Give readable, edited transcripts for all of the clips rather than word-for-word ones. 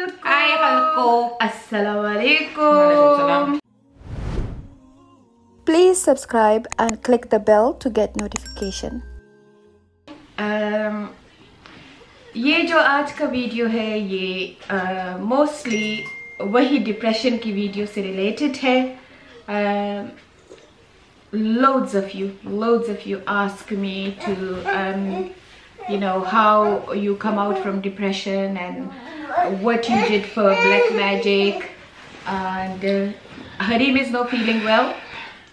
khalko. Assalamualaikum. Please subscribe and click the bell to get notification. ये जो आज का वीडियो है ये मोस्टली वही डिप्रेशन की वीडियो से रिलेटेड है. Loads of you ask me to you know, how you come out from depression and what you did for black magic, and Harim is not feeling well.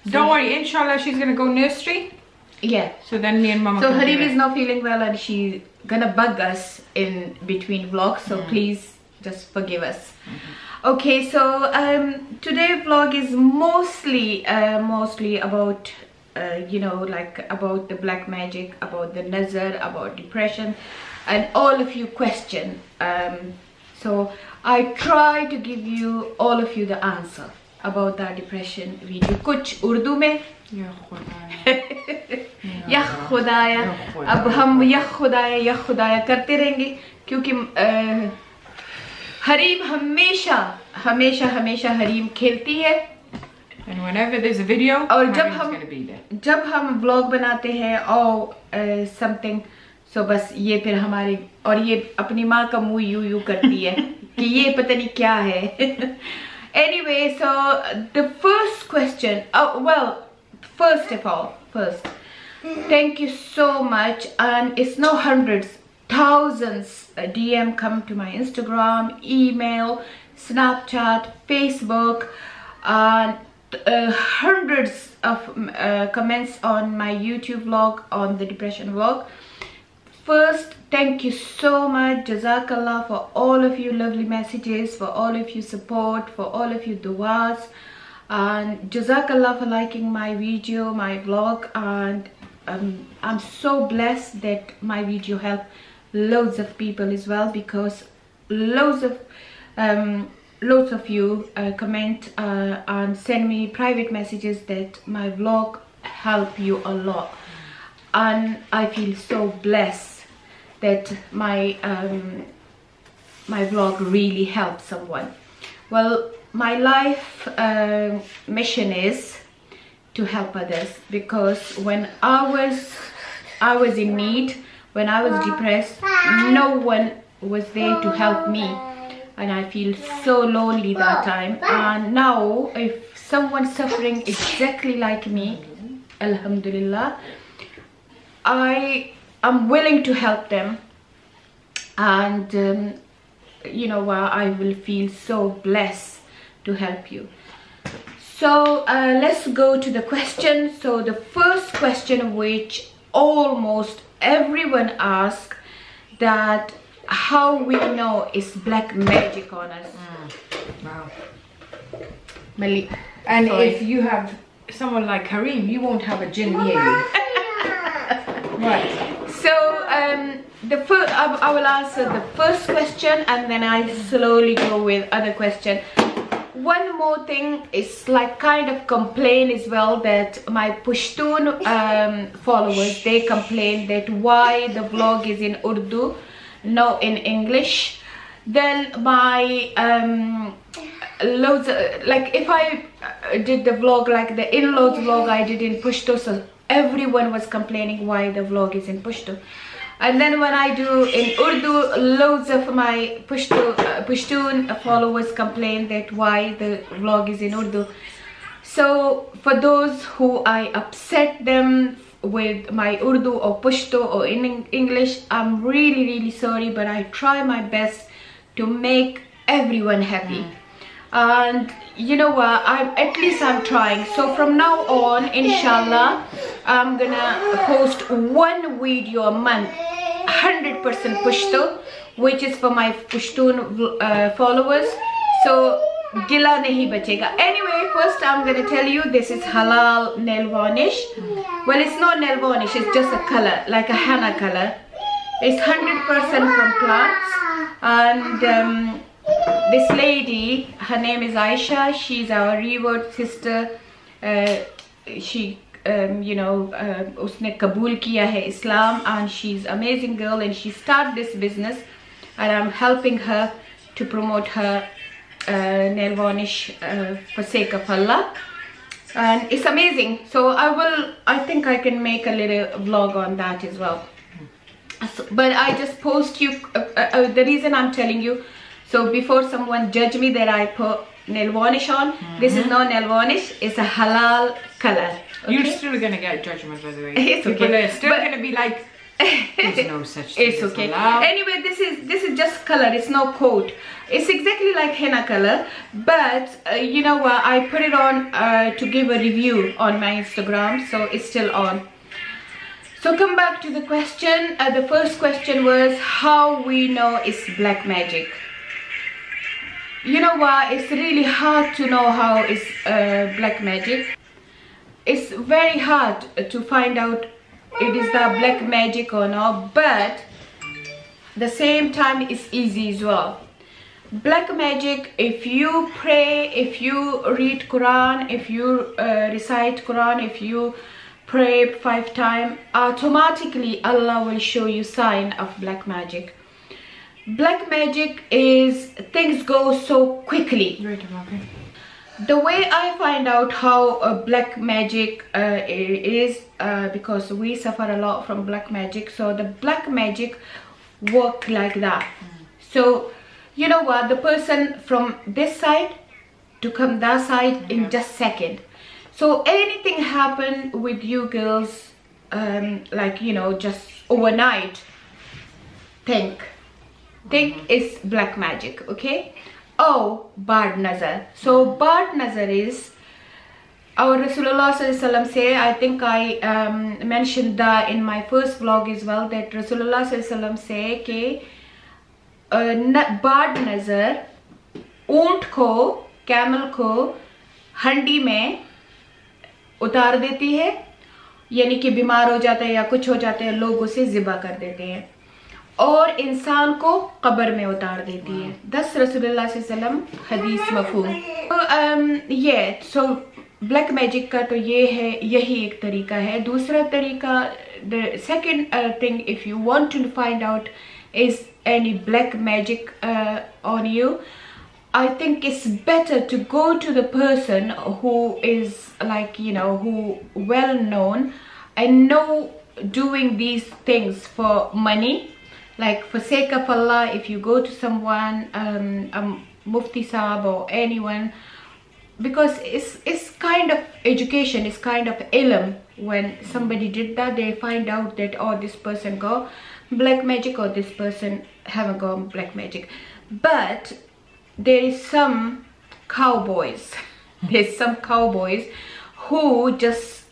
Don't worry, inshallah she's gonna go nursery. Yeah. So then me and Mama. So Harim is not feeling well and she's gonna bug us in between vlogs. So please just forgive us. Okay, so today vlog is mostly about you know, like about the black magic, about the Nazar, about depression, and all of you question. So I try to give you all of you the answer about that depression video. Kuch Urdu mein. या खुदाया. अब हम या खुदाया करते रहेंगे क्योंकि हरीम हमेशा हरीम खेलती है. And whenever there's a video, और जब हम vlog बनाते हैं or something, so बस ये फिर हमारे और ये अपनी माँ का मुँह यूं करती है कि ये पता नहीं क्या है. Anyway, so the first question, well, first, thank you so much, and it's no hundreds, thousands DM come to my Instagram, email, Snapchat, Facebook, and hundreds of comments on my YouTube vlog, on the depression vlog. First, thank you so much, Jazakallah, for all of you lovely messages, for all of you support, for all of you duas, and Jazakallah for liking my video, my vlog, and I'm so blessed that my video helped loads of people as well, because loads of you comment and send me private messages that my vlog helped you a lot, and I feel so blessed that my my vlog really helped someone. Well, my life mission is to help others, because when I was in need, when I was depressed, no one was there to help me, and I feel so lonely that time. And now if someone's suffering exactly like me, alhamdulillah, I'm willing to help them, and you know, I will feel so blessed to help you. So let's go to the question. So the first question, which almost everyone asks, that how we know it's black magic on us. Wow. Malik. And if you have someone like Kareem, you won't have a jinn near you. Right. So the first, I will answer the first question, and then I slowly go with other question. One more thing is like kind of complain as well, that my Pushtun followers, they complain that why the vlog is in Urdu, no in English. Then my loads like if I did the vlog, like the in-laws vlog I did in Pashto, so everyone was complaining why the vlog is in Pashto. And then when I do in Urdu, loads of my Pushtun followers complain that why the vlog is in Urdu. So for those who I upset them with my Urdu or Pashto or in English, I'm really sorry, but I try my best to make everyone happy. And you know what, at least I'm trying. So from now on, inshallah, I'm gonna post one video a month, 100% Pashto, which is for my Pushtun followers. So gila nahi bachega. Anyway, first I'm gonna tell you, this is halal nail varnish. Well, it's not nail varnish, it's just a color, like a henna color. It's 100% from plants. And this lady, her name is Aisha, she's our revered sister. She you know, usne kabul kiya hai Islam, and she's amazing girl, and she started this business, and I'm helping her to promote her nail varnish for sake of Allah, and it's amazing. So I think I can make a little vlog on that as well. So, but I just post you the reason I'm telling you, so before someone judge me that I put nail varnish on, this is not nail varnish, it's a halal color. Okay? You're still gonna get judgment, by the way. It's People okay. are still gonna be like, there's no such thing. It's as okay. halal. Anyway, this is just color. It's no coat. It's exactly like henna color, but you know what? I put it on to give a review on my Instagram, so it's still on. So come back to the question. The first question was how we know it's black magic. You know what? It's really hard to know how it's black magic. It's very hard to find out it is the black magic or not, but the same time it's easy as well. Black magic, if you pray, if you read Quran, if you recite Quran, if you pray 5 times, automatically Allah will show you sign of black magic. Black magic is things go so quickly. The way I find out how black magic is because we suffer a lot from black magic. So the black magic work like that. So you know what, the person from this side to come that side in just second. So anything happen with you girls, like you know, just overnight, think it's black magic. Okay. Oh, bad Nazar. So bad Nazar is our Rasulullah Sallallahu Alaihi Wasallam say, I think I mentioned that in my first vlog as well, that Rasulullah Sallallahu Alaihi Wasallam say कि bad Nazar ऊंट को, camel को हंडी में उतार देती है, यानी कि बीमार हो जाता है या कुछ हो जाता है, लोग उसे ज़िबा कर देते हैं और इंसान को कब्र में उतार देती है. 10 रसूलुल्लाह सल्लल्लाहु अलैहि वसल्लम हदीस मफहूम. ये सो ब्लैक मैजिक का तो ये है, यही एक तरीका है. दूसरा तरीका, the second thing, if you want to find out is any black magic on you, I think it's better to go to the person who is like, you know, who well known and know doing these things for money. Like for sake of Allah, if you go to someone, Mufti Saab or anyone, because it's kind of education, it's kind of ilm. When somebody did that, they find out that, oh, this person got black magic or this person haven't got black magic. But there is some cowboys, there's some cowboys who just,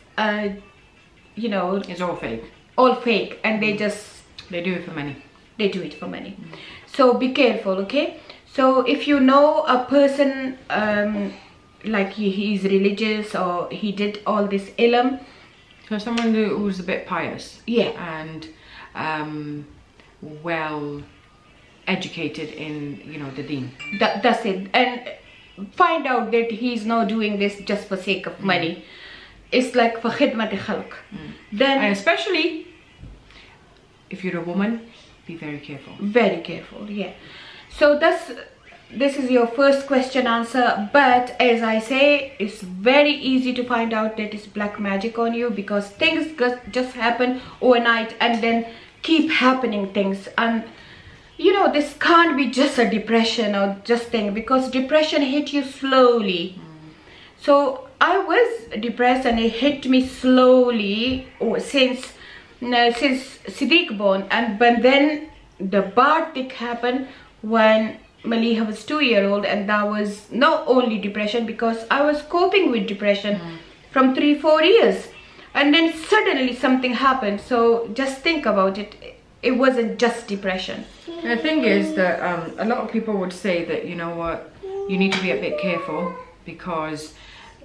you know, it's all fake. All fake, and they do it for money. They do it for money. So be careful, okay? So if you know a person like he's religious or he did all this ilm, so someone who's a bit pious, yeah, and well educated in, you know, the deen. That's it. And find out that he's not doing this just for sake of money. It's like for khidmat khalq. Then, and especially if you're a woman, be very careful. Very careful, yeah. So this is your first question answer. But as I say, it's very easy to find out that it's black magic on you, because things just happen overnight and then keep happening things. And you know, this can't be just a depression or just thing, because depression hit you slowly. So I was depressed and it hit me slowly since Siddiq born, but then the bad thing happened when Maliha was 2-year-old, and that was not only depression, because I was coping with depression from 3-4 years, and then suddenly something happened. So just think about it, it wasn't just depression. The thing is that a lot of people would say that, you know what, you need to be a bit careful, because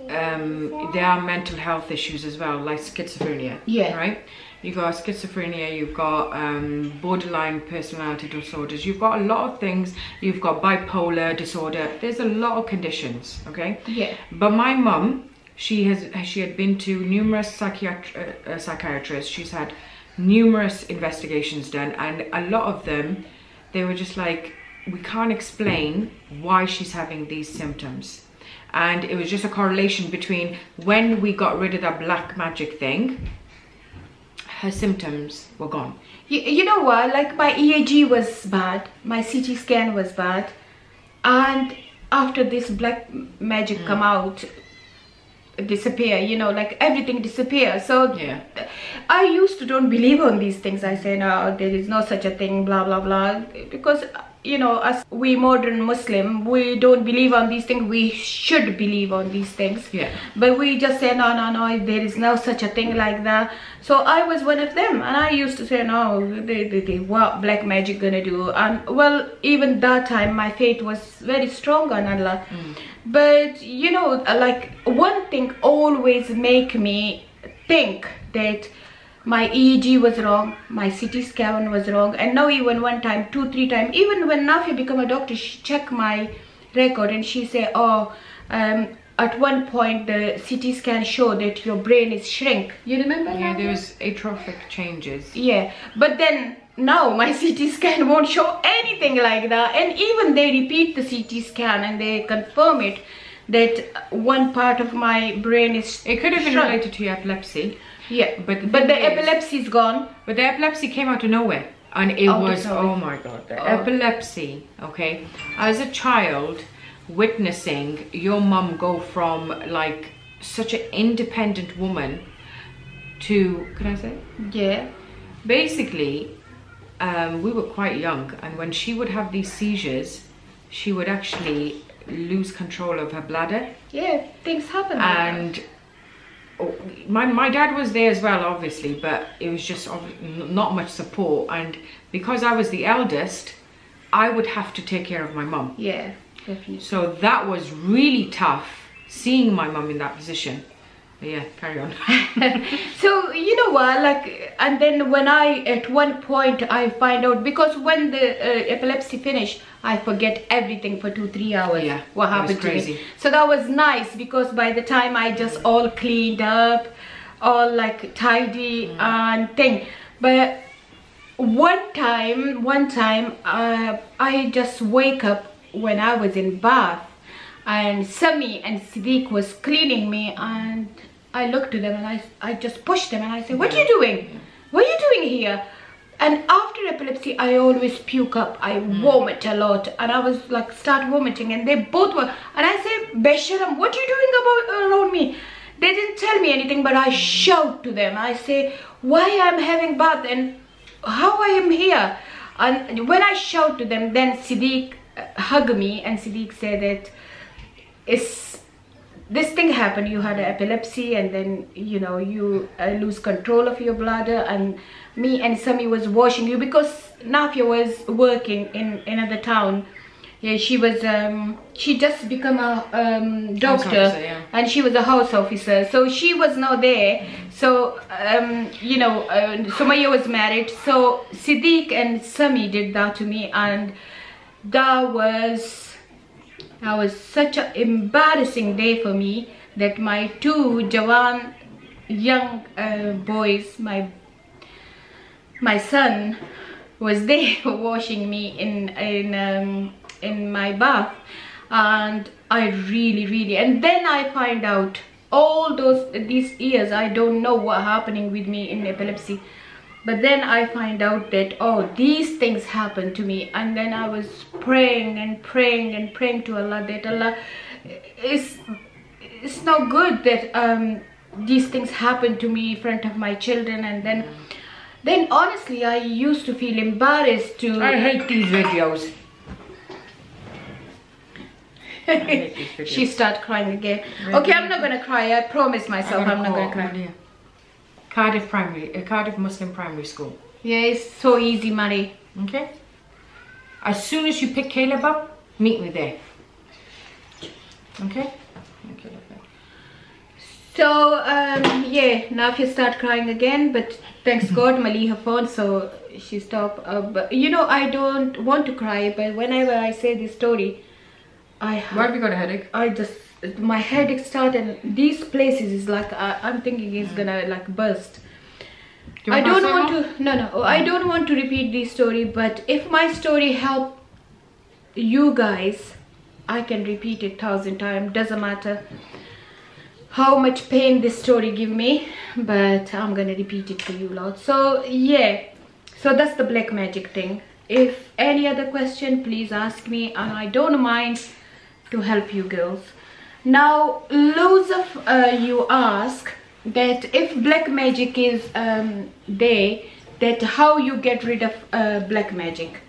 there are mental health issues as well, like schizophrenia. Yeah. Right? You've got schizophrenia, you've got borderline personality disorders, you've got a lot of things, you've got bipolar disorder, there's a lot of conditions, okay? Yeah. But my mum, she had been to numerous psychiatrists, she's had numerous investigations done, and a lot of them, they were just like, we can't explain why she's having these symptoms. And it was just a correlation between when we got rid of that black magic thing, her symptoms were gone. You know what, like my EAG was bad, my CT scan was bad, and after this black magic come out, disappear, you know, like everything disappears. So yeah, I used to don't believe on these things. I say, no, there is no such a thing, blah blah blah, because you know, as we modern Muslim, we don't believe on these things. We should believe on these things, yeah, but we just say no, there is no such a thing like that. So I was one of them, and I used to say, no, what black magic gonna do? And well, even that time my faith was very strong on Allah. But you know, like one thing always make me think that my EEG was wrong, my CT scan was wrong, and now even one time, 2-3 times, even when Nafia become a doctor, she check my record and she say, oh, at one point the CT scan show that your brain is shrink. You remember? Yeah, Nafia? there's atrophic changes. Yeah, but then now my CT scan won't show anything like that, and even they repeat the CT scan and they confirm it that one part of my brain is It could have been shrunk. related to your epilepsy. Yeah, But the epilepsy is gone. But the epilepsy came out of nowhere, and it Out of was, nowhere. oh my god, the Oh. epilepsy. Okay, as a child witnessing your mum go from like such an independent woman to, can I say, Yeah. basically we were quite young, and when she would have these seizures, she would actually lose control of her bladder. Yeah, things happen like that. And my dad was there as well, obviously, but it was just not much support. And because I was the eldest, I would have to take care of my mum. Yeah, definitely. So that was really tough, seeing my mum in that position. But yeah, carry on. So you know what, like, and then when I at one point I find out, because when the epilepsy finished, I forget everything for 2-3 hours. Yeah, what that was happened to crazy. me. So that was nice, because by the time I just all cleaned up, all like tidy and thing. But one time I just wake up when I was in bath, and Sami and Siddiq was cleaning me, and I looked to them and I just pushed them and I said, what are you doing? What are you doing here? And after epilepsy, I always puke up. I vomit a lot, and I was like start vomiting, and they both were. And I said, Besharam, what are you doing around me? They didn't tell me anything, but I shout to them. I say, why I'm having bath and how I am here. And when I shout to them, then Siddiq hugged me, and Siddiq said that this thing happened, you had epilepsy, and then you know you lose control of your bladder, and me and Sami was washing you, because Nafia was working in another town. Yeah, she was she just become a doctor, officer, yeah. and she was a house officer, so she was not there. So you know, Sumaya was married, so Siddiq and Sami did that to me, and that was such an embarrassing day for me, that my two Jawan young boys, my son was there washing me in my bath, and I really, and then I find out all these years I don't know what happening with me in epilepsy. But then I find out that, oh, these things happen to me, and then I was praying and praying and praying to Allah that Allah, it's not good that these things happen to me in front of my children. And then honestly, I used to feel embarrassed to. I hate these videos. I hate these videos. She started crying again. Really? Okay, I'm not gonna cry. I promise myself I'm not gonna cry. Cardiff Muslim Primary School. Yeah, it's so easy, Marie. Okay? As soon as you pick Caleb up, meet me there. Okay? Okay, okay. So, yeah, Nafia started crying again, but thanks God, Mali her phone, so she stopped. But, you know, I don't want to cry, but whenever I say this story, Why have you got a headache? my headache started, and these places is like, I'm thinking it's gonna like burst. I don't want to, no, I don't want to repeat this story, but if my story help you guys, I can repeat it 1,000 times, doesn't matter how much pain this story give me, but I'm gonna repeat it for you lot. So yeah, so that's the black magic thing. If any other question, please ask me, and I don't mind to help you girls. Now loads of you ask that if black magic is there, that how you get rid of black magic.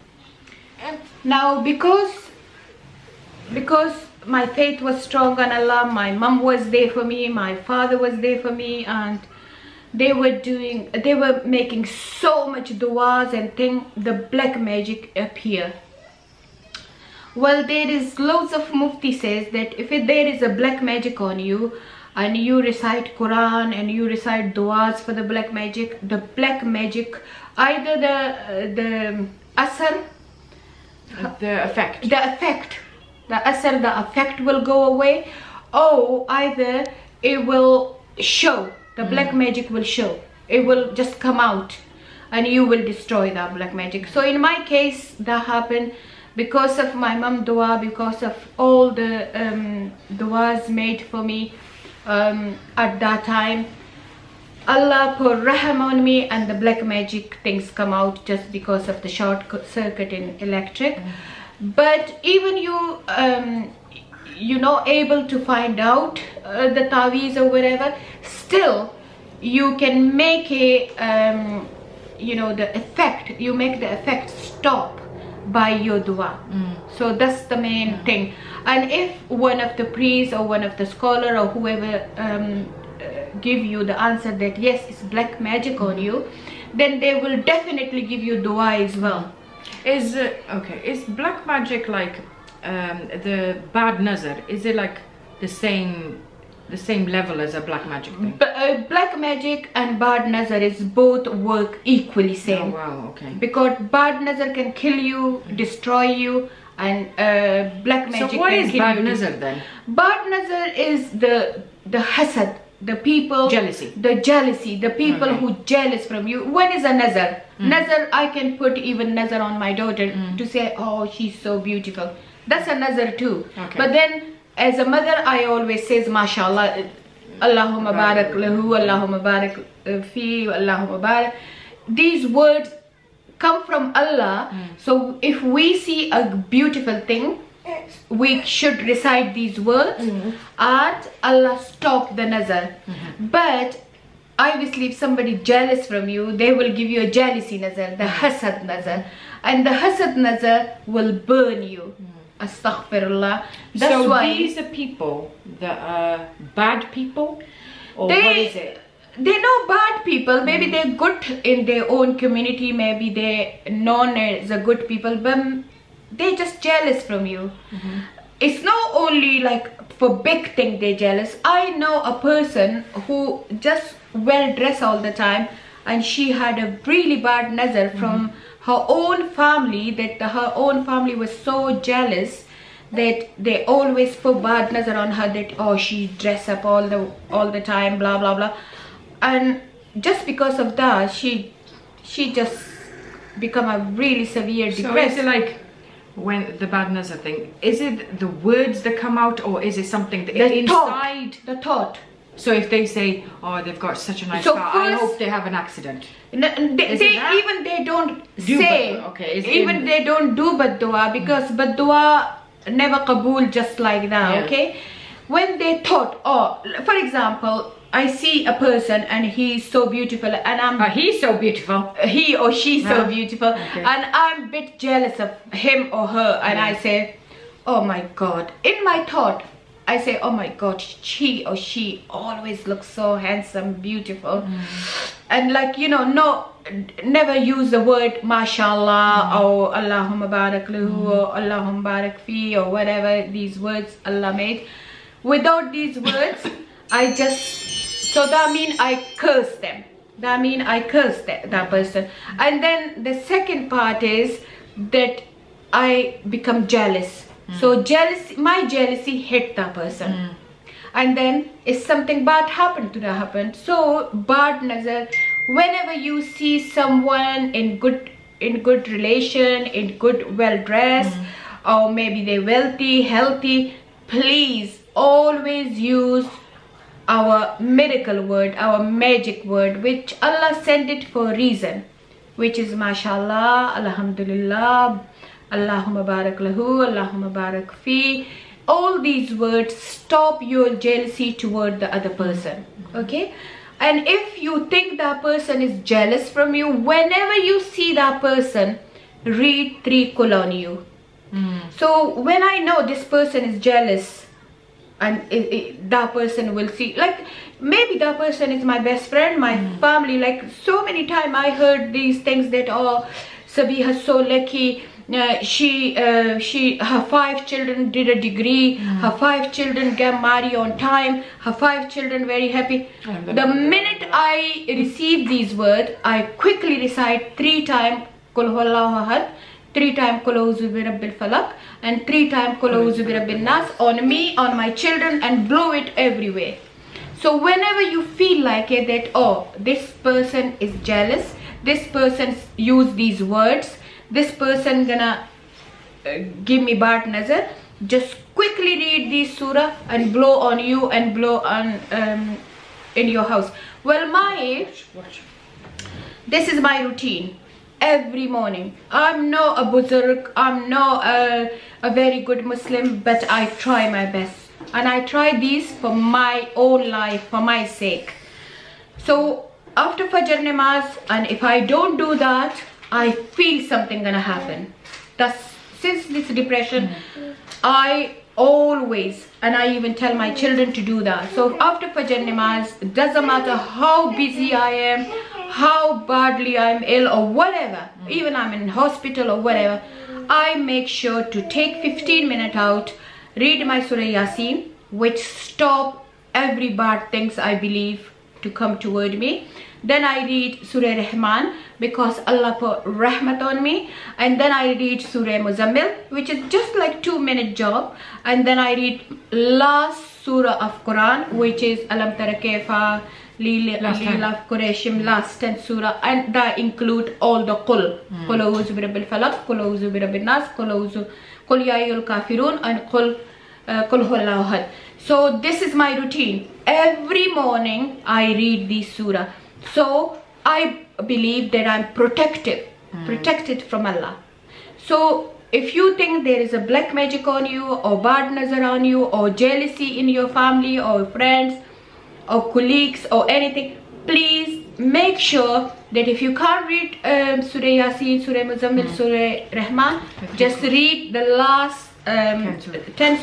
Now because my faith was strong on Allah, my mom was there for me, my father was there for me, and they were making so much du'as and thing, the black magic appear. Well, there is loads of mufti says that if there is a black magic on you and you recite Quran and you recite du'as for the black magic either the asar, the effect will go away, or either it will show, the black magic will show, it will just come out and you will destroy that black magic. So in my case that happened because of my mom dua, because of all the duas made for me at that time. Allah put raham on me and the black magic things come out just because of the short circuit in electric. But even you know, able to find out the taweez or whatever, still you can make a you know, the effect, you make the effect stop by your dua. So that's the main thing. And if one of the priests or one of the scholar or whoever give you the answer that yes, it's black magic on you, then they will definitely give you dua as well. Is black magic like the bad nazar? Is it like the same level as a black magic thing? Black magic and bad nazar is both work equally same. Oh wow, okay. Because bad nazar can kill you, destroy you, and black magic so what can is kill bad you. nazar then? Bad nazar is the hasad, the people, the jealousy, the people who jealous from you. What is a nazar? Nazar, I can put even nazar on my daughter to say, oh, she's so beautiful. That's a nazar too. But then as a mother, I always says, mashallah, Allahumma barak lahu, Allahumma barak fi, Allahumma barak. These words come from Allah. So if we see a beautiful thing, we should recite these words and Allah stop the nazar. But obviously if somebody jealous from you, they will give you a jealousy nazar, the hasad nazar, and the hasad nazar will burn you. Astaghfirullah. That's so why these are people that are bad people, or what is it? They're not bad people. Maybe they're good in their own community, maybe they're known as a good people, but they're just jealous from you. It's not only like for big thing they're jealous. I know a person who just well dressed all the time, and she had a really bad nazar from her own family, that her own family was so jealous that they always put bad nazar on her, that oh, she dress up all the time, blah blah blah. And just because of that, she just become a really severe depressed. So is it like when the bad nazar thing, is it the words that come out, or is it something that inside? The thought. So if they say, oh, they've got such a nice car, I hope they have an accident. They don't say, okay, they don't do bad dua, because bad dua never qabul just like that. Okay, when they thought, oh, for example, I see a person and he's so beautiful, and he's so beautiful, he or she's so beautiful, and I'm a bit jealous of him or her, and I say, oh my God, in my thought I say, oh my God, she or she always looks so handsome, beautiful. And like, you know, never use the word mashallah or Allahumma barak lahu or Allahumma barak fi or whatever these words Allah made. Without these words, so that means I curse them. That means I curse that person. And then the second part is that I become jealous. So my jealousy hit that person, and then if something bad happened to that so bad nazar, whenever you see someone in good relation, in good well dressed, or maybe they're wealthy, healthy, please always use our miracle word, our magic word, which Allah sent it for a reason, which is mashallah, alhamdulillah, Allahumma barak lahu, Allahumma barak fi. All these words stop your jealousy toward the other person. Okay, and if you think that person is jealous from you, whenever you see that person, read 3 Qul on you. So when I know this person is jealous, and that person will see, like maybe that person is my best friend, my family, like so many times I heard these things that, oh, Sabiha so lucky, her 5 children did a degree, her 5 children got married on time, her 5 children very happy. The minute I receive these words, I quickly recite 3 times Qul huwallahu ahad, 3 times Qul a'udhu bi rabbil falaq, and 3 times Qul a'udhu bi rabbin nas on me, on my children, and blow it everywhere. So whenever you feel like it, that, oh, this person is jealous, this person use these words, this person gonna give me bad nazar, just quickly read this surah and blow on you and blow on in your house. Well, this is my routine every morning. I'm not a buzurg, I'm not a very good Muslim, but I try my best, and I try these for my own life, for my sake. So after Fajr namaz, and if I don't do that, I feel something gonna happen. Since this depression, I always, and I even tell my children to do that. So after Fajr namaz, it doesn't matter how busy I am, how badly I'm ill or whatever, even I'm in hospital or whatever, I make sure to take 15 minutes out, read my Surah Yasin, which stop every bad things I believe to come toward me. Then I read Surah Rahman, because Allah put rahmat on me. And then I read Surah Muzammil, which is just like 2-minute job. And then I read last surah of Quran, which is Alam Tara Kaifa Lilaf Qurayshim, last 10 surah. And that include all the Qul. Qul a'udhu bi rabbil falaq, Qul a'udhu bi rabbin nas, Qul ya ayyuhal kafirun, and Qul huwallahu ahad. So this is my routine. Every morning I read this surah. So I believe that I'm protected from Allah. So if you think there is a black magic on you, or bad nazar on you, or jealousy in your family or friends or colleagues or anything, please make sure that if you can't read Surah Yasin, Surah Muzammil, Surah Rahman, just read the last 10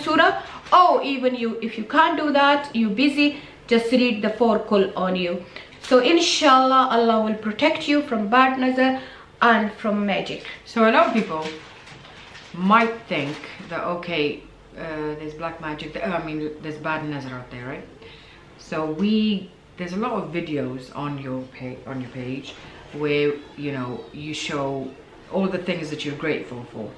surah. Or even if you can't do that, you're busy, just read the 4 Qul on you. So inshallah, Allah will protect you from bad nazar and from magic. So a lot of people might think that, okay, there's black magic, there's bad nazar out there, right? So there's a lot of videos on your page where, you know, you show all the things that you're grateful for.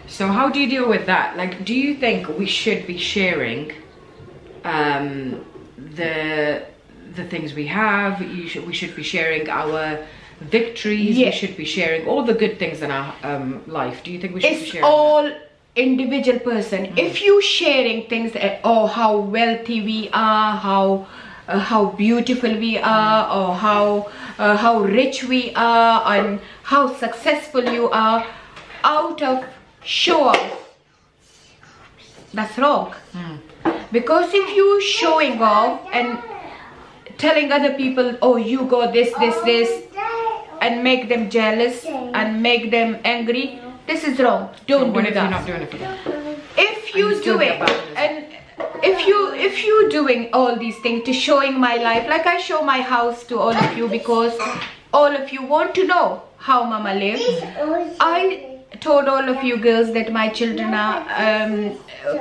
So how do you deal with that? Like, do you think we should be sharing the things we have? We should be sharing our victories. We should be sharing all the good things in our life. Do you think we should be sharing? It's all individual person. If you sharing things that, oh, how wealthy we are, how beautiful we are, or how rich we are, and how successful you are, out of show off, that's wrong. Because if you showing off and telling other people, oh, you got this, and make them jealous and make them angry, this is wrong. Don't do that. If you're not doing it for them? If you do it, and if you doing all these things to showing my life, like I show my house to all of you, because all of you want to know how Mama lives. I told all of you girls that my children are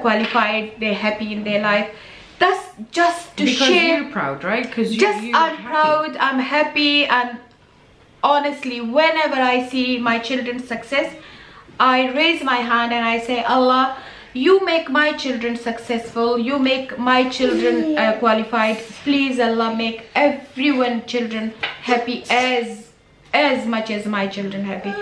qualified, they're happy in their life. That's just to share. Because you're proud, right? Because I'm proud, I'm happy, and honestly, whenever I see my children's success, I raise my hand and I say, Allah, you make my children successful, you make my children qualified. Please, Allah, make everyone children happy as much as my children happy.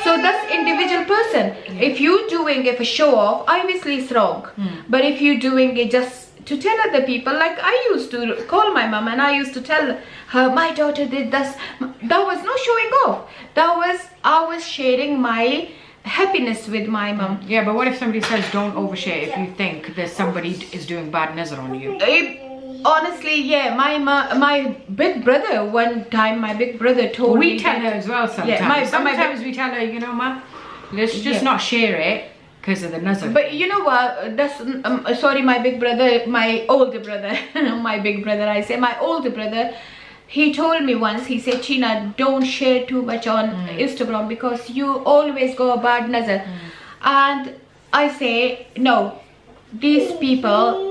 So that's individual person. If you doing it for show off, obviously it's wrong. But if you doing it just to tell other people, like I used to call my mom and I used to tell her my daughter did this, that was no showing off, that was I was sharing my happiness with my mom. Yeah, but what if somebody says don't overshare if you think that somebody is doing bad nazar on you? Honestly, yeah, my big brother, one time my big brother told me, we tell her as well sometimes. Yeah, sometimes we tell her, you know, ma, let's just not share it because of the nazar. But you know what, that's sorry, my big brother, my older brother, my big brother, I say my older brother, he told me once, he said, China, don't share too much on Instagram because you always go about nazar. And I say, no, these people,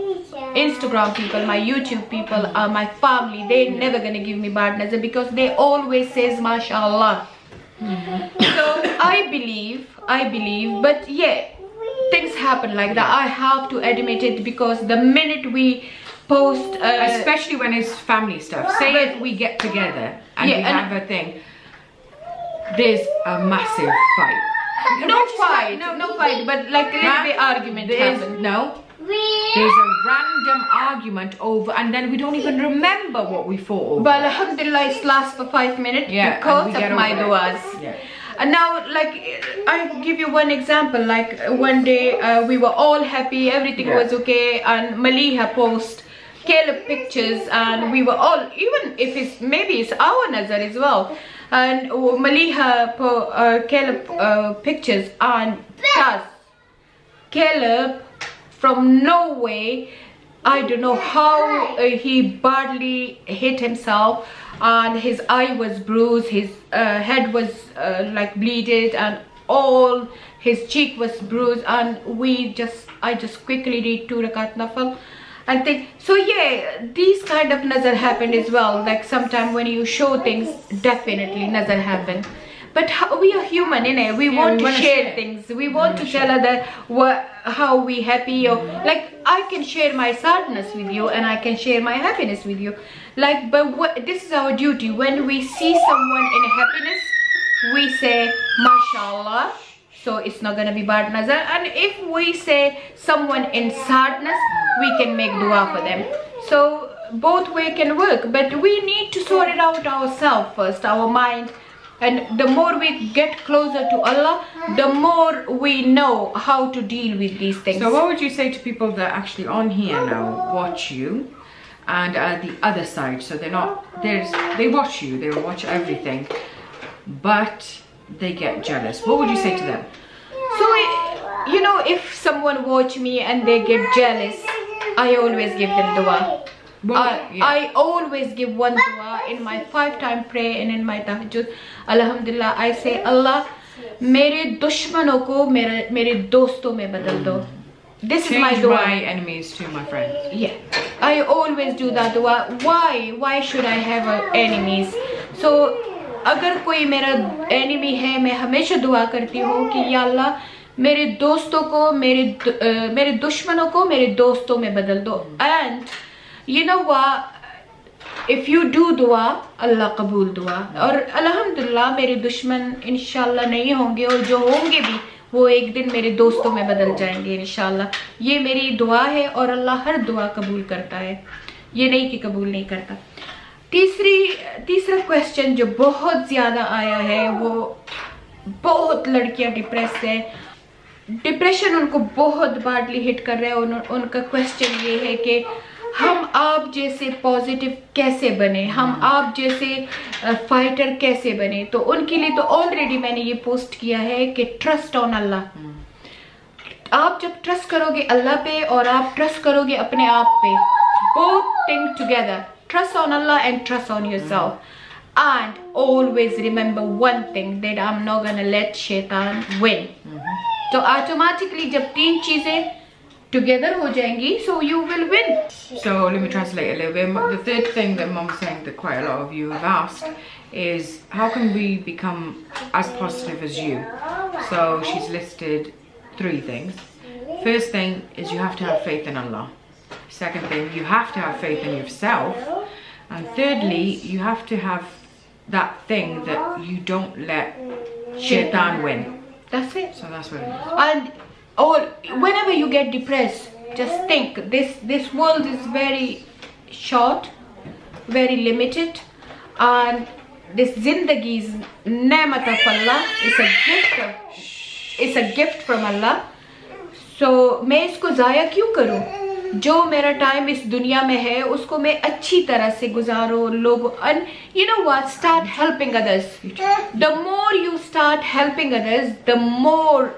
Instagram people, my YouTube people, my family, they're never gonna give me bad nazar because they always says mashallah. So I believe, but yeah, things happen like that. I have to admit it because the minute we post, especially when it's family stuff, say if we get together and we have a thing, there's a massive fight. No fight, but like a little bit argument happen. There's a random argument over, and then we don't even remember what we fought over. But alhamdulillah, it lasts for 5 minutes because of my duas. And now, like, I give you one example. Like one day, we were all happy, everything was okay, and Maliha post Caleb pictures, and we were all, even if it's maybe it's our nazar as well, and Maliha Caleb pictures, and Taz Caleb from Norway, I don't know how he badly hit himself, and his eye was bruised, his head was like bleeded, and all his cheek was bruised, and I just quickly did 2 rakat nafal and think. So yeah, these kind of nazar happen as well. Like sometimes when you show things, definitely nazar happen. But we are human, innit? We want to share things. We want to tell other how we happy, or like I can share my sadness with you and I can share my happiness with you. Like, but this is our duty. When we see someone in happiness, we say mashallah. So it's not gonna be bad nazar. And if we say someone in sadness, we can make dua for them. So both way can work. But we need to sort it out ourselves first, our mind. And the more we get closer to Allah, the more we know how to deal with these things. So what would you say to people that are actually on here now, watch you, and the other side? So they watch you, they watch everything, but they get jealous. What would you say to them? So, you know, if someone watch me and they get jealous, I always give them dua. I always give one dua in my 5-time prayer and in my tahajjud. Alhamdulillah, I say, Allah, mere dushmanon ko mere doston mein badal do. This is my dua. My enemies to my friends. Yeah, I always do that dua. Why should I have enemies? So अगर कोई मेरा enemy है, मैं हमेशा दुआ करती हूँ कि या अल्लाह मेरे दोस्तों को, मेरे दुश्मनों को मेरे दोस्तों में बदल दो. And you know what, if you do dua, Allah कबूल दुआ. और अल्हम्दुलिल्लाह मेरे दुश्मन इंशाल्लाह नहीं होंगे, और जो होंगे भी वो एक दिन मेरे दोस्तों में बदल जाएंगे इंशाल्लाह. ये मेरी दुआ है और अल्लाह हर दुआ कबूल करता है, ये नहीं कि कबूल नहीं करता. तीसरा क्वेश्चन जो बहुत ज़्यादा आया है, वो बहुत लड़कियां डिप्रेस है. डिप्रेशन उनको बहुत बाडली हिट कर रहा है. उनका क्वेश्चन ये है कि हम आप जैसे पॉजिटिव कैसे बने, हम आप जैसे फाइटर कैसे बने. तो उनके लिए तो ऑलरेडी मैंने ये पोस्ट किया है कि ट्रस्ट ऑन अल्लाह. आप जब ट्रस्ट करोगे अल्लाह पे और आप ट्रस्ट करोगे अपने आप पे, both things together, trust on Allah and trust on yourself. And always remember one thing, that I'm not gonna let Shaytan win. So automatically जब 3 चीजें together हो जाएंगी, so you will win. So let me translate a little bit. The third thing that Mom's saying that quite a lot of you have asked is, how can we become as positive as you? So she's listed 3 things. First thing is you have to have faith in Allah. Second thing, you have to have faith in yourself. And thirdly, you have to have that thing that you don't let Shaytan win. That's it. So that's what it is. And or whenever you get depressed, just think this world is very short, very limited, and this zindagi is ne'mat of Allah. It's a gift from Allah. So मैं इसको ज़ाया क्यों करूँ? जो मेरा time इस दुनिया में है उसको मैं अच्छी तरह से गुजारो लोगों, and you know what, start helping others. The more you start helping others, the more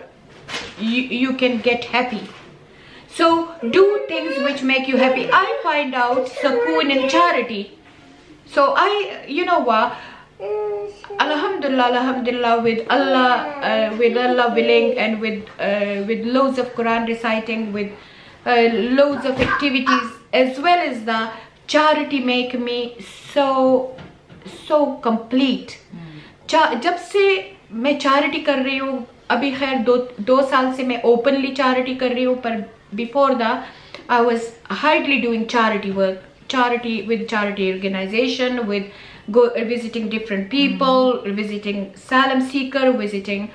you can get happy. So do things which make you happy. I find out sukoon in charity. So you know what, Alhamdulillah, with Allah willing, and with loads of Quran reciting, with loads of activities, as well as the charity, make me so complete. जब से मैं charity कर रही हूँ, अभी खैर दो साल से मैं openly charity कर रही हूँ, पर before that I was hardly doing charity work, with charity organization, with visiting different people, visiting asylum seeker, visiting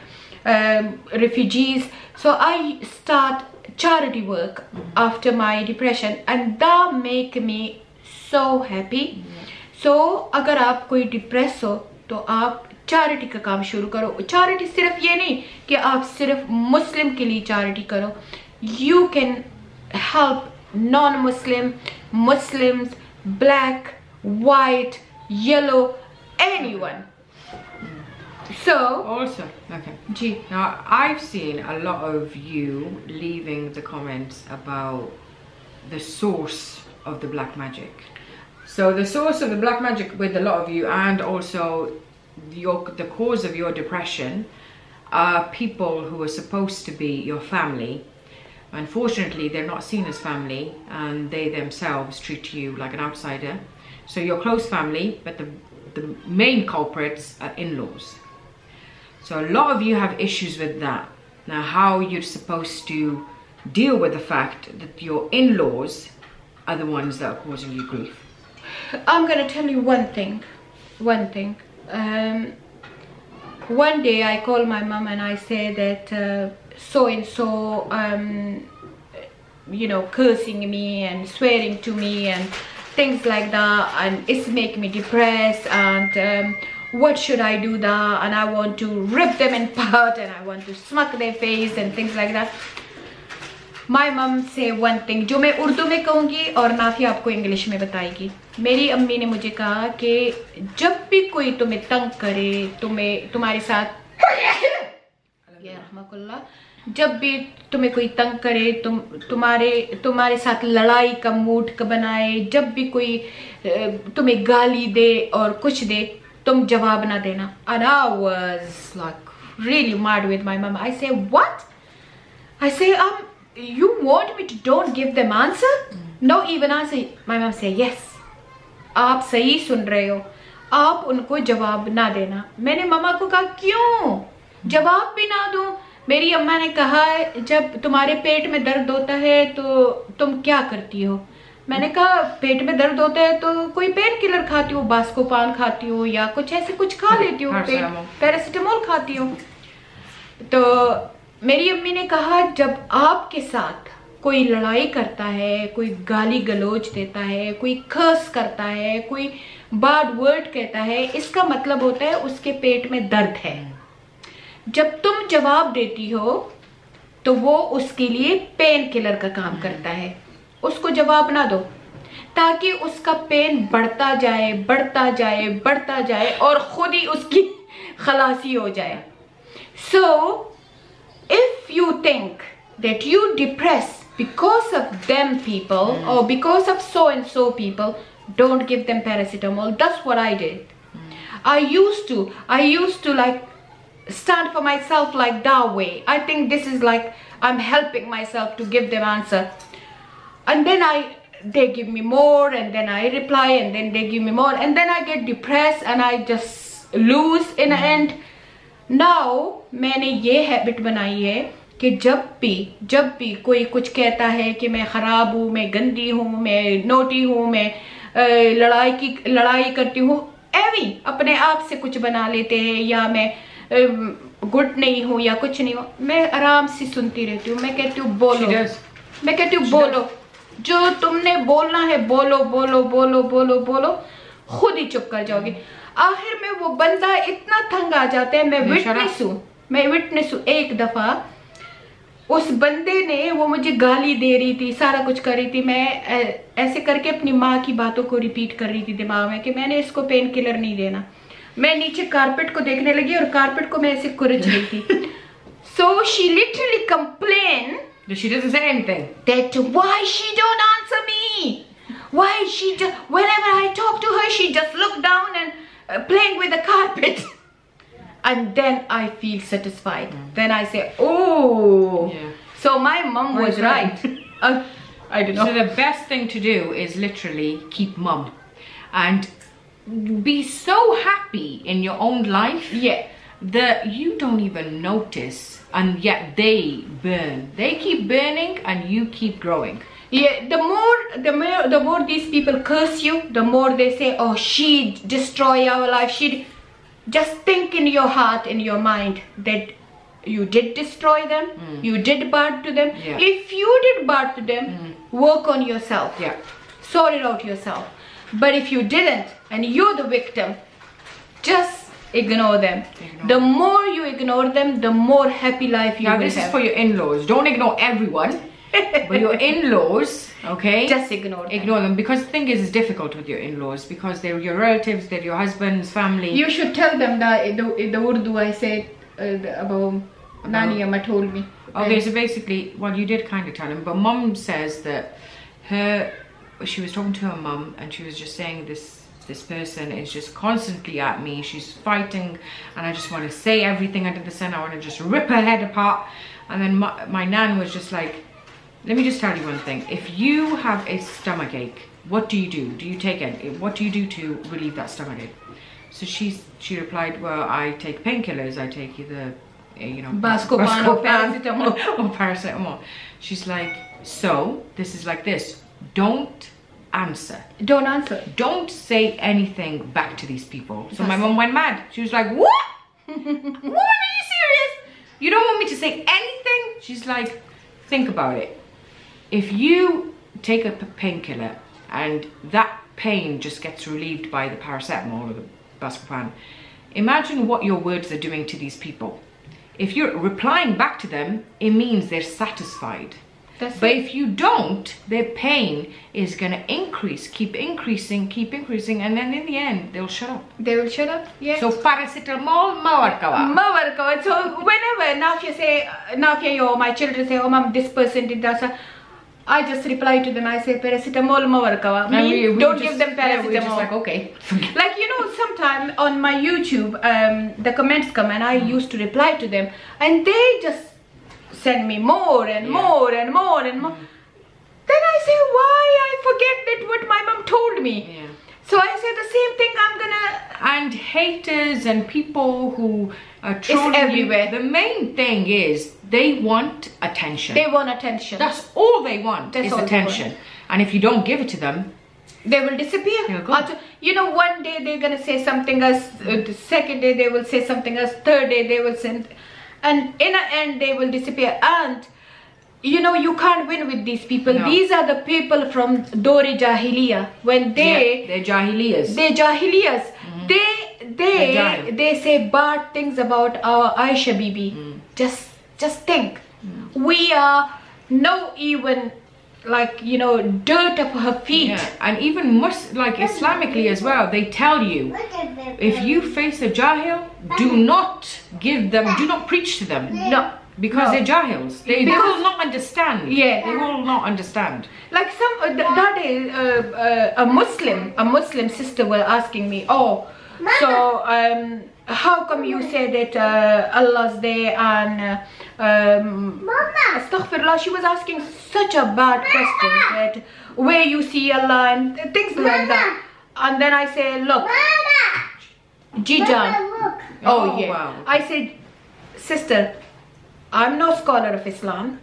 refugees. So I start charity work after my depression, and that make me so happy. So अगर आप कोई depress हो तो आप charity का काम शुरू करो. चैरिटी सिर्फ ये नहीं कि आप सिर्फ मुस्लिम के लिए चैरिटी करो. You can help non-Muslim, Muslims, black, white, yellow, anyone. So Also, okay. Ji. Now I've seen a lot of you leaving the comments about the source of the black magic. So the source of the black magic with a lot of you, and also the cause of your depression, are people who are supposed to be your family. Unfortunately, they're not seen as family, and they themselves treat you like an outsider. So you're close family, but the main culprits are in-laws. So a lot of you have issues with that. Now, how you're supposed to deal with the fact that your in-laws are the ones that are causing you grief? I'm gonna tell you one thing. One day I call my mom and I say that so and so you know, cursing me and swearing to me and things like that, and it's making me depressed, and what should I do that, and I want to rip them apart, and I want to smack their face and things like that. My mom say one thing जो मैं उर्दू में कहूँगी और नाफी आपको English में बताएगी. मेरी अम्मी ने मुझे कहा कि जब भी कोई तुम्हें तंग करे, तुम्हारे साथ जब भी तुम्हें कोई तंग करे, तुम्हारे साथ लड़ाई का मूड का बनाए, जब भी कोई तुम्हें गाली दे और कुछ दे, तुम जवाब ना देना. And I was like really mad with my mom. I say, what? I say, you want me to don't give them answer? No even answer. My mom say, yes. आप सही सुन रहे हो, आप उनको जवाब ना देना. मैंने मम्मा को कहा क्यों जवाब भी ना दूं? मेरी अम्मा ने कहा जब तुम्हारे पेट में दर्द होता है तो तुम क्या करती हो? मैंने कहा पेट में दर्द होता है तो कोई पेन किलर खाती हूँ, बास्कोपान खाती हूँ, या कुछ ऐसे कुछ खा लेती हूँ, पैरासिटामोल खाती हूँ. तो मेरी अम्मी ने कहा जब आपके साथ कोई लड़ाई करता है, कोई गाली गलोच देता है, कोई कर्स करता है, कोई बैड वर्ड कहता है, इसका मतलब होता है उसके पेट में दर्द है. जब तुम जवाब देती हो तो वो उसके लिए पेन किलर का काम करता है. उसको जवाब ना दो ताकि उसका पेन बढ़ता जाए बढ़ता जाए बढ़ता जाए और खुद ही उसकी खलासी हो जाए. So if you think that you depress because of them people or because of so and so people, don't give them paracetamol. That's what I did. I used to like stand for myself like that way. I think this is like I'm helping myself to give them answer, and then they give me more, and then I reply, and then they give me more, and then I get depressed and I just lose in the end. Now मैंने ये habit बनाई है कि जब भी कोई कुछ कहता है कि मैं खराब हूँ, मैं गंदी हूँ, मैं नोटी हूँ, मैं लड़ाई करती हूँ, एवी अपने आप से कुछ बना लेते हैं, या मैं गुड नहीं हूँ या कुछ नहीं हूँ, मैं आराम से सुनती रहती हूँ. मैं कहती हूँ बोलो, मैं कहती हूँ बोलो, जो तुमने बोलना है बोलो बोलो बोलो बोलो बोलो, खुद ही चुप कर जाओगे. आखिर में वो बंदा इतना तंग आ जाता है. मैं विटनेस हूँ. एक दफा उस बंदे ने, वो मुझे गाली दे रही थी, सारा कुछ कर रही थी. मैं ऐसे करके अपनी माँ की बातों को रिपीट कर रही थी दिमाग में कि मैंने इसको पेन किलर नहीं देना. मैं नीचे कारपेट को देखने लगी और कारपेट को मैं ऐसे कुरच रही थी. So she literally complained that she doesn't say anything. That why she don't answer me? Why she just, whenever I talk to her, she just look down and playing with the carpet. And then I feel satisfied. Then I say, oh, yeah. So my mom was right. I don't know. So the best thing to do is literally keep mum and be so happy in your own life, yeah, that you don't even notice, and yet they burn. They keep burning and you keep growing. Yeah, the more these people curse you, the more they say, oh, she destroy our life. She just think in your heart, in your mind, that you did destroy them, you did bad to them. Yeah. If you did bad to them, work on yourself. Yeah. Sort it out yourself. But if you didn't and you're the victim, just ignore them. The more you ignore them, the more happy life you will have. Now this is for your in-laws. Don't ignore everyone. But your in-laws, okay? Just ignore them. Ignore them, because the thing is, it's difficult with your in-laws because they're your relatives, they're your husband's family. You should tell them that the Urdu I said about Nani Amma told me. Okay, so basically, well, you did kind of tell him, but Mum says that she was talking to her mum and she was just saying this person is just constantly at me. She's fighting and I just want to say everything under the sun. I want to just rip her head apart. And then my nan was just like, let me just tell you one thing. If you have a stomach ache, what do you do? Do you take it? What do you do to relieve that stomach ache? So she replied, well, I take painkillers. I take either, you know, Buscopan or paracetamol. Or paracetamol. She's like, so this is like this. Don't answer. Don't answer. Don't say anything back to these people. So my mom went mad. She was like, what? What? Are you serious? You don't want me to say anything? She's like, think about it. If you take a painkiller and that pain just gets relieved by the paracetamol or the Buscopan, imagine what your words are doing to these people. If you're replying back to them, it means they're satisfied. But if you don't, their pain is going to increase, keep increasing, and then in the end, they'll shut up. They will shut up, yeah. So paracetamol, mawarkawa. So whenever Nafia or my children say, oh mom, this person did that, I just reply to them, I say paracetamol mawarkawa. Don't give them paracetamol. We're just like, okay. Like, you know, sometimes on my YouTube, the comments come and I used to reply to them and they just send me more and more and more and more. Then I say, why I forget that what my mom told me. Yeah. So I say the same thing I'm gonna... And haters and people who are trolling everywhere. The main thing is they want attention. They want attention. That's all they want. That's is attention. And if you don't give it to them, they will disappear. You know, one day they're gonna say something else, the second day they will say something else, third day they will send... And in the end, they will disappear. And, you know, you can't win with these people. No. These are the people from Dori Jahiliya. When they're Jahiliyas. They're Jahiliyas. They say bad things about our Aisha Bibi. Just think. We are no even, like, you know, dirt of her feet. Yeah. And even like Islamically as well, they tell you, if you face a Jahil, do not preach to them. No. Because they're Jahils. They will not understand. Yeah. They will not understand. Like that day, a Muslim sister was asking me, oh, so how come you say that Allah's there and astaghfirullah. She was asking such a bad question that where you see Allah and things like that. And then I say, look, Jijan. Oh yeah. Wow. I said, sister, I'm no scholar of Islam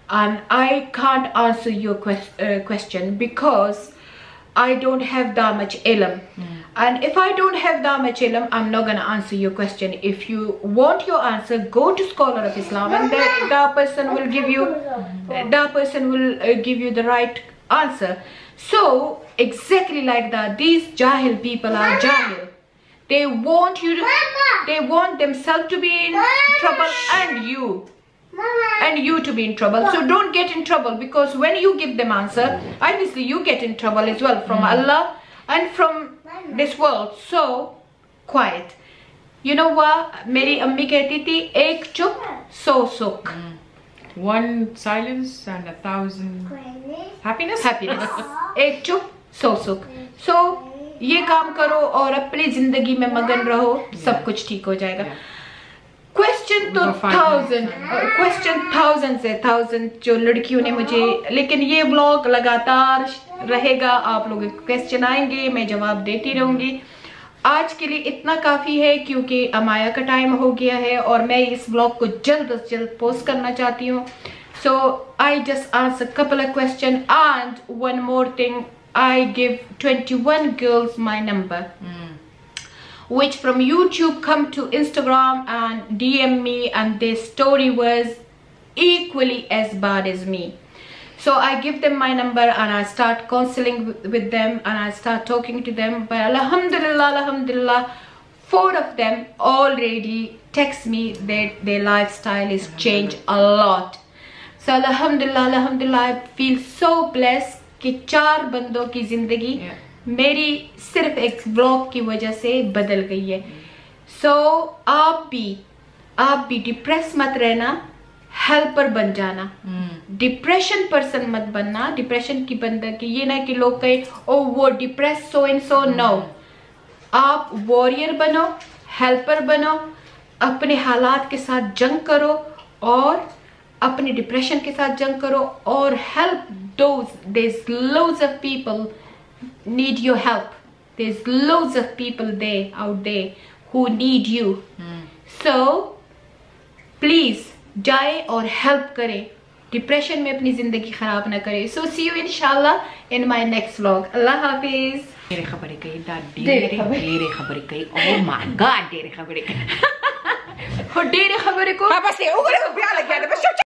and I can't answer your question because I don't have that much ilm. And if I don't have that much ilm, I'm not gonna answer your question. If you want your answer, go to Scholar of Islam, and that person will give you the right answer. So exactly like that, these jahil people are jahil. They want you to, they want themselves to be in trouble and you to be in trouble. So don't get in trouble, because when you give them answer, obviously you get in trouble as well from Allah and from this world. So quiet. You know what? मेरी अम्मी कहती थी, एक चुप 100 सुख. One silence and 1,000 happiness. एक चुप 100 सुख. So ये काम करो और अपनी जिंदगी में मगन रहो, सब कुछ ठीक हो जाएगा. क्वेश्चन तो 1000 से 1000 जो लड़कियों ने मुझे, लेकिन ये व्लॉग लगातार रहेगा, आप लोगों के क्वेश्चन आएंगे, मैं जवाब देती रहूंगी. आज के लिए इतना काफी है, क्योंकि अमाया का टाइम हो गया है और मैं इस व्लॉग को जल्द से जल्द पोस्ट करना चाहती हूँ. So I just answer couple of question. And one more thing, I give 21 girls my number, which from YouTube come to Instagram and DM me, and their story was equally as bad as me. So I give them my number and I start counseling with them, and I start talking to them. But alhamdulillah, 4 of them already text me that their lifestyle is changed a lot. So alhamdulillah, I feel so blessed कि 4 बंदों की जिंदगी मेरी सिर्फ एक vlog की वजह से बदल गई है. सो आप भी डिप्रेस मत रहना, हेल्पर बन जाना. डिप्रेशन पर्सन मत बनना, डिप्रेशन की बंदा की ये ना कि लोग कहे ओ वो depress so and so. No, आप वॉरियर बनो, हेल्पर बनो, अपने हालात के साथ जंग करो और अपने डिप्रेशन के साथ जंग करो और help those. There's loads of people need your help. There's loads of people out there who need you. So please जाए और हेल्प करें, डिप्रेशन में अपनी जिंदगी खराब ना करें. So see you inshallah in my next vlog. अल्लाह हाफिज. डेरे खबरें कही, डेरे खबरें कही. Oh my God, डेरे खबरें कही. डेरे खबरें को